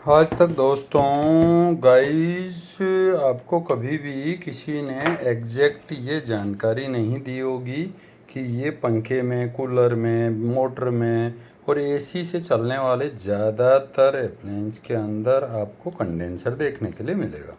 आज तक दोस्तों गाइस आपको कभी भी किसी ने एग्जैक्ट ये जानकारी नहीं दी होगी कि ये पंखे में, कूलर में, मोटर में और एसी से चलने वाले ज़्यादातर अप्लायंस के अंदर आपको कंडेंसर देखने के लिए मिलेगा।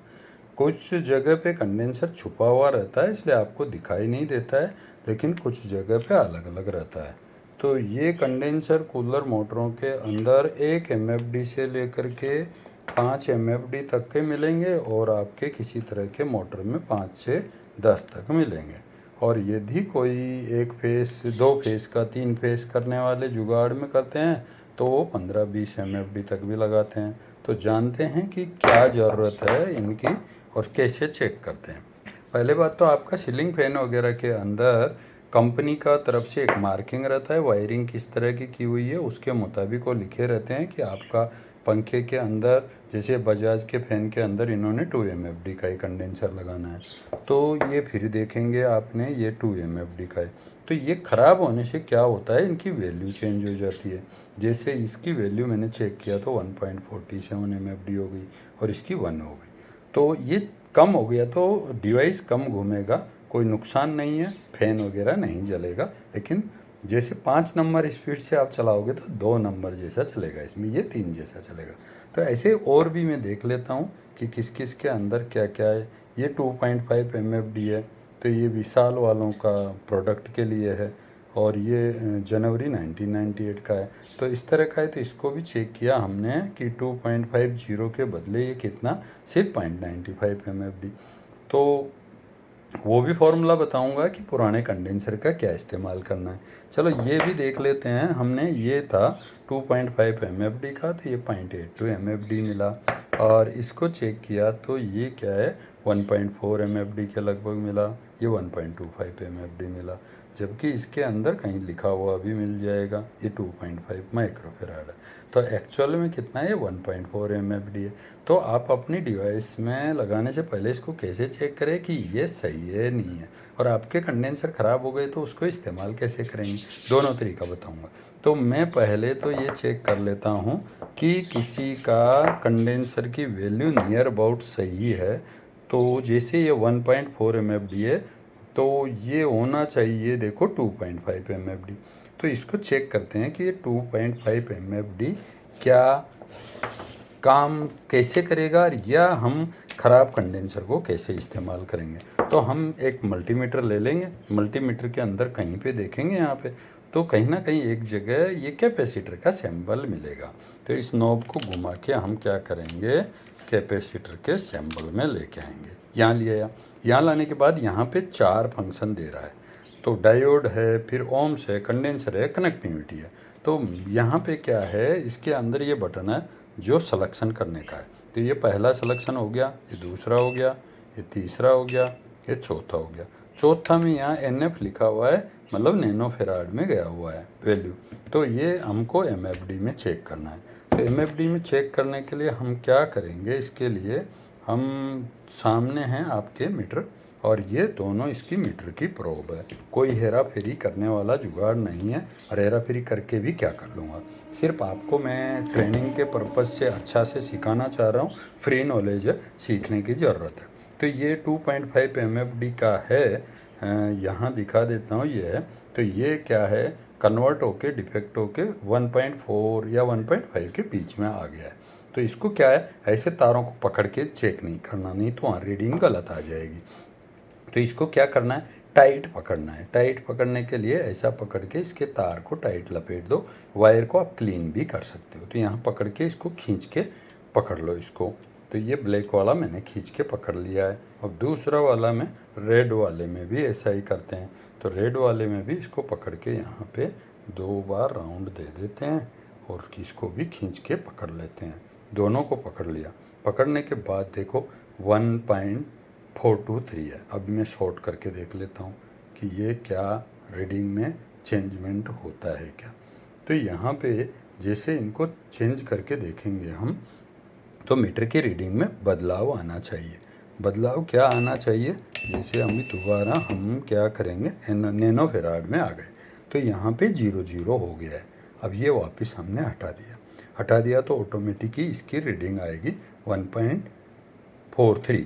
कुछ जगह पे कंडेंसर छुपा हुआ रहता है इसलिए आपको दिखाई नहीं देता है, लेकिन कुछ जगह पे अलग अलग रहता है। तो ये कंडेंसर कूलर मोटरों के अंदर 1 MFD से लेकर के 5 MFD तक के मिलेंगे और आपके किसी तरह के मोटर में 5 से 10 तक मिलेंगे। और यदि कोई 1 फेस, 2 फेस का 3 फेस करने वाले जुगाड़ में करते हैं तो वो 15-20 MFD तक भी लगाते हैं। तो जानते हैं कि क्या ज़रूरत है इनकी और कैसे चेक करते हैं। पहले बात तो आपका सीलिंग फैन वगैरह के अंदर कंपनी का तरफ से एक मार्किंग रहता है, वायरिंग किस तरह की हुई है उसके मुताबिक वो लिखे रहते हैं कि आपका पंखे के अंदर, जैसे बजाज के फ़ैन के अंदर इन्होंने 2 MFD का ही कंडेंसर लगाना है, तो ये फिर देखेंगे आपने ये 2 MFD का है। तो ये ख़राब होने से क्या होता है, इनकी वैल्यू चेंज हो जाती है। जैसे इसकी वैल्यू मैंने चेक किया तो 1.47 MFD हो गई और इसकी 1 हो गई। तो ये कम हो गया तो डिवाइस कम घूमेगा, कोई नुकसान नहीं है, फ़ैन वगैरह नहीं जलेगा। लेकिन जैसे 5 नंबर स्पीड से आप चलाओगे तो 2 नंबर जैसा चलेगा, इसमें ये 3 जैसा चलेगा। तो ऐसे और भी मैं देख लेता हूँ कि किस किस के अंदर क्या क्या है। ये 2.5 MFD है, तो ये विशाल वालों का प्रोडक्ट के लिए है और ये जनवरी 1998 का है। तो इस तरह का है, तो इसको भी चेक किया हमने कि 2.50 के बदले ये कितना, सिर्फ 0.95 MFD। तो वो भी फॉर्मूला बताऊंगा कि पुराने कंडेंसर का क्या इस्तेमाल करना है। चलो ये भी देख लेते हैं। हमने ये था 2.5 MFD का, तो ये 0.82 MFD मिला और इसको चेक किया तो ये क्या है 1.4 MFD के लगभग मिला, ये 1.25 MFD मिला। जबकि इसके अंदर कहीं लिखा हुआ भी मिल जाएगा ये 2.5 माइक्रोफेराड है। तो एक्चुअल में कितना है, 1.4 MFD है। तो आप अपनी डिवाइस में लगाने से पहले इसको कैसे चेक करें कि ये सही है नहीं है, और आपके कंडेंसर ख़राब हो गए तो उसको इस्तेमाल कैसे करेंगे, दोनों तरीका बताऊंगा। तो मैं पहले तो ये चेक कर लेता हूँ कि किसी का कंडेंसर की वैल्यू नियर अबाउट सही है। तो जैसे ये 1.4 MFD है तो ये होना चाहिए, देखो 2.5 MFD। तो इसको चेक करते हैं कि ये 2.5 MFD क्या काम कैसे करेगा या हम ख़राब कंडेंसर को कैसे इस्तेमाल करेंगे। तो हम एक मल्टीमीटर ले लेंगे, मल्टीमीटर के अंदर कहीं पे देखेंगे यहाँ पे, तो कहीं ना कहीं एक जगह ये कैपेसिटर का सिंबल मिलेगा। तो इस नॉब को घुमा के हम क्या करेंगे, कैपेसिटर के सिंबल में लेके आएंगे। यहाँ लिया, यहाँ लाने के बाद यहाँ पे 4 फंक्शन दे रहा है। तो डायोड है, फिर ओम्स है, कंडेंसर है, कनेक्टिविटी है। तो यहाँ पे क्या है, इसके अंदर ये बटन है जो सिलेक्शन करने का है। तो ये पहला सिलेक्शन हो गया, ये दूसरा हो गया, ये तीसरा हो गया, ये चौथा हो गया। चौथा में यहाँ NF लिखा हुआ है, मतलब नैनो फेराड में गया हुआ है वैल्यू। तो ये हमको MFD में चेक करना है। तो MFD में चेक करने के लिए हम क्या करेंगे, इसके लिए हम सामने हैं आपके मीटर और ये दोनों इसकी मीटर की प्रोब है। कोई हेरा फेरी करने वाला जुगाड़ नहीं है, और हेरा फेरी करके भी क्या कर लूँगा। सिर्फ आपको मैं ट्रेनिंग के पर्पज़ से अच्छा से सिखाना चाह रहा हूँ, फ्री नॉलेज है, सीखने की ज़रूरत है। तो ये 2.5 MFD का है, यहाँ दिखा देता हूँ ये है। तो ये क्या है, कन्वर्ट होके डिफेक्ट होके 1.4 या 1.5 के बीच में आ गया है। तो इसको क्या है, ऐसे तारों को पकड़ के चेक नहीं करना, नहीं तो वहाँ रीडिंग गलत आ जाएगी। तो इसको क्या करना है, टाइट पकड़ना है। टाइट पकड़ने के लिए ऐसा पकड़ के इसके तार को टाइट लपेट दो। वायर को आप क्लीन भी कर सकते हो। तो यहाँ पकड़ के इसको खींच के पकड़ लो इसको। तो ये ब्लैक वाला मैंने खींच के पकड़ लिया है, और दूसरा वाला में रेड वाले में भी ऐसा ही करते हैं। तो रेड वाले में भी इसको पकड़ के यहाँ पे 2 बार राउंड दे देते हैं और इसको भी खींच के पकड़ लेते हैं। दोनों को पकड़ लिया। पकड़ने के बाद देखो 1.423 है। अब मैं शॉर्ट करके देख लेता हूँ कि ये क्या रीडिंग में चेंजमेंट होता है क्या। तो यहाँ पे जैसे इनको चेंज करके देखेंगे हम, तो मीटर की रीडिंग में बदलाव आना चाहिए। बदलाव क्या आना चाहिए, जैसे अभी दोबारा हम क्या करेंगे, नैनो फेराड में आ गए तो यहाँ पे 0 0 हो गया है। अब ये वापस हमने हटा दिया। हटा दिया तो ऑटोमेटिक ही इसकी रीडिंग आएगी 1.43।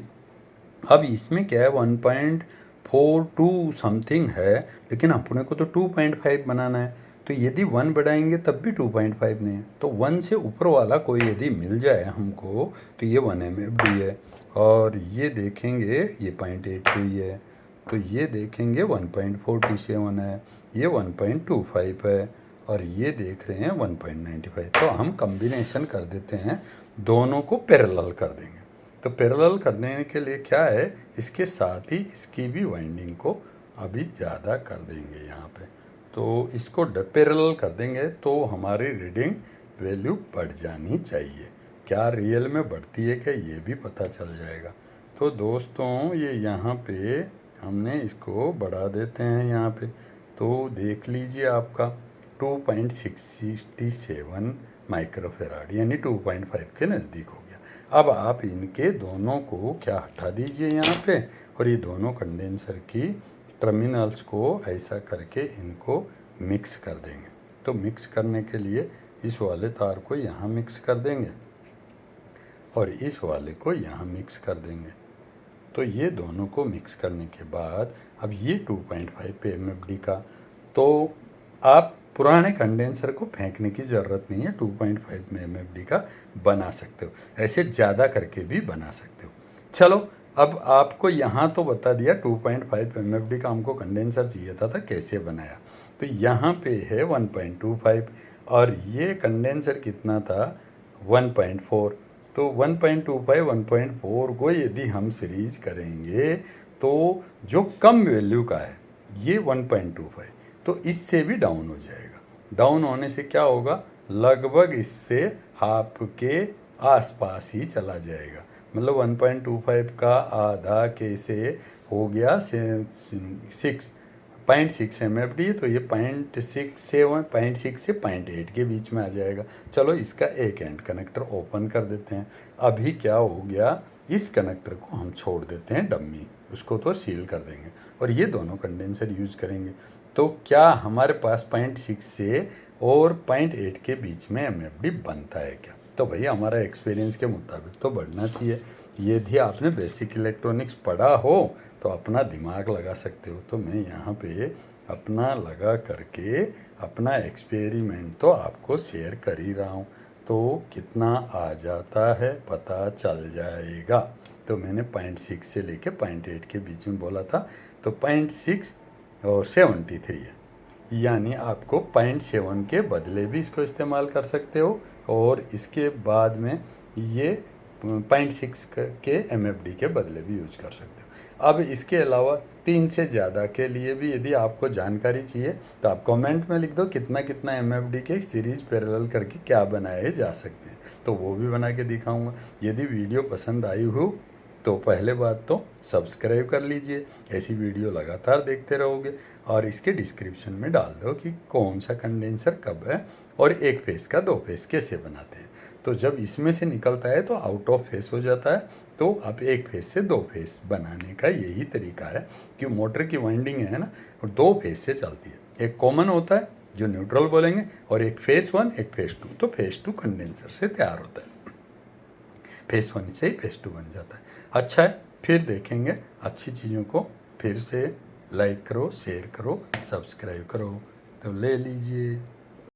अब इसमें क्या है 1.42 समथिंग है, लेकिन अपने को तो 2.5 बनाना है, तो यदि 1 बढ़ाएंगे तब भी 2.5 नहीं है, तो 1 से ऊपर वाला कोई यदि मिल जाए हमको तो ये 1 MFD है। और ये देखेंगे ये 0.82 ही है, तो ये देखेंगे 1.47 है, ये 1.25 है, और ये देख रहे हैं 1.95। तो हम कम्बिनेशन कर देते हैं, दोनों को पैरेलल कर देंगे। तो पैरेलल करने के लिए क्या है, इसके साथ ही इसकी भी वाइंडिंग को अभी ज़्यादा कर देंगे यहाँ पे, तो इसको पैरेलल कर देंगे तो हमारी रीडिंग वैल्यू बढ़ जानी चाहिए। क्या रियल में बढ़ती है क्या ये भी पता चल जाएगा। तो दोस्तों ये यहाँ पे हमने इसको बढ़ा देते हैं यहाँ पे, तो देख लीजिए आपका 2.667 माइक्रोफेराड यानी 2.5 के नज़दीक हो गया। अब आप इनके दोनों को क्या हटा दीजिए यहाँ पे, और ये दोनों कंडेंसर की टर्मिनल्स को ऐसा करके इनको मिक्स कर देंगे। तो मिक्स करने के लिए इस वाले तार को यहाँ मिक्स कर देंगे और इस वाले को यहाँ मिक्स कर देंगे। तो ये दोनों को मिक्स करने के बाद अब ये 2.5 MFD का, तो आप पुराने कंडेंसर को फेंकने की ज़रूरत नहीं है, 2.5 MFD का बना सकते हो, ऐसे ज़्यादा करके भी बना सकते हो। चलो अब आपको यहाँ तो बता दिया 2.5 MFD का हमको कंडेंसर चाहिए था कैसे बनाया। तो यहाँ पे है 1.25 और ये कंडेंसर कितना था 1.4। तो 1.25 1.4 को यदि हम सीरीज करेंगे तो जो कम वैल्यू का है ये 1.25, तो इससे भी डाउन हो जाएगा। डाउन होने से क्या होगा, लगभग इससे हाफ के आसपास ही चला जाएगा, मतलब 1.25 का आधा कैसे हो गया 0.6 MFD, तो ये 0.6 से 0.8 के बीच में आ जाएगा। चलो इसका एक एंड कनेक्टर ओपन कर देते हैं। अभी क्या हो गया, इस कनेक्टर को हम छोड़ देते हैं डम्मी, उसको तो सील कर देंगे और ये दोनों कंडेंसर यूज़ करेंगे। तो क्या हमारे पास 0.6 से और 0.8 के बीच में MFD बनता है क्या? तो भैया हमारा एक्सपीरियंस के मुताबिक तो बढ़ना चाहिए। यदि आपने बेसिक इलेक्ट्रॉनिक्स पढ़ा हो तो अपना दिमाग लगा सकते हो। तो मैं यहाँ पे अपना लगा करके अपना एक्सपेरिमेंट तो आपको शेयर कर ही रहा हूँ, तो कितना आ जाता है पता चल जाएगा। तो मैंने 0.6 से लेके 0.8 के बीच में बोला था, तो 0.6 और 73 है, यानी आपको 0.7 के बदले भी इसको इस्तेमाल कर सकते हो और इसके बाद में ये 0.6 के MFD के बदले भी यूज कर सकते हो। अब इसके अलावा 3 से ज़्यादा के लिए भी यदि आपको जानकारी चाहिए तो आप कमेंट में लिख दो कितना कितना MFD के सीरीज पैरेलल करके क्या बनाए जा सकते हैं, तो वो भी बना के दिखाऊंगा। यदि वीडियो पसंद आई हो तो पहले बात तो सब्सक्राइब कर लीजिए, ऐसी वीडियो लगातार देखते रहोगे। और इसके डिस्क्रिप्शन में डाल दो कि कौन सा कंडेंसर कब है और एक फेस का 2 फेस कैसे बनाते हैं। तो जब इसमें से निकलता है तो आउट ऑफ फेस हो जाता है, तो अब एक फेस से 2 फेस बनाने का यही तरीका है कि मोटर की वाइंडिंग है ना 2 फेस से चलती है। एक कॉमन होता है जो न्यूट्रल बोलेंगे और एक फेस 1 एक फेस 2, तो फेस 2 कंडेंसर से तैयार होता है, फेस 1 से ही फेस 2 बन जाता है। अच्छा है, फिर देखेंगे अच्छी चीज़ों को। फिर से लाइक करो, शेयर करो, सब्सक्राइब करो, तो ले लीजिए।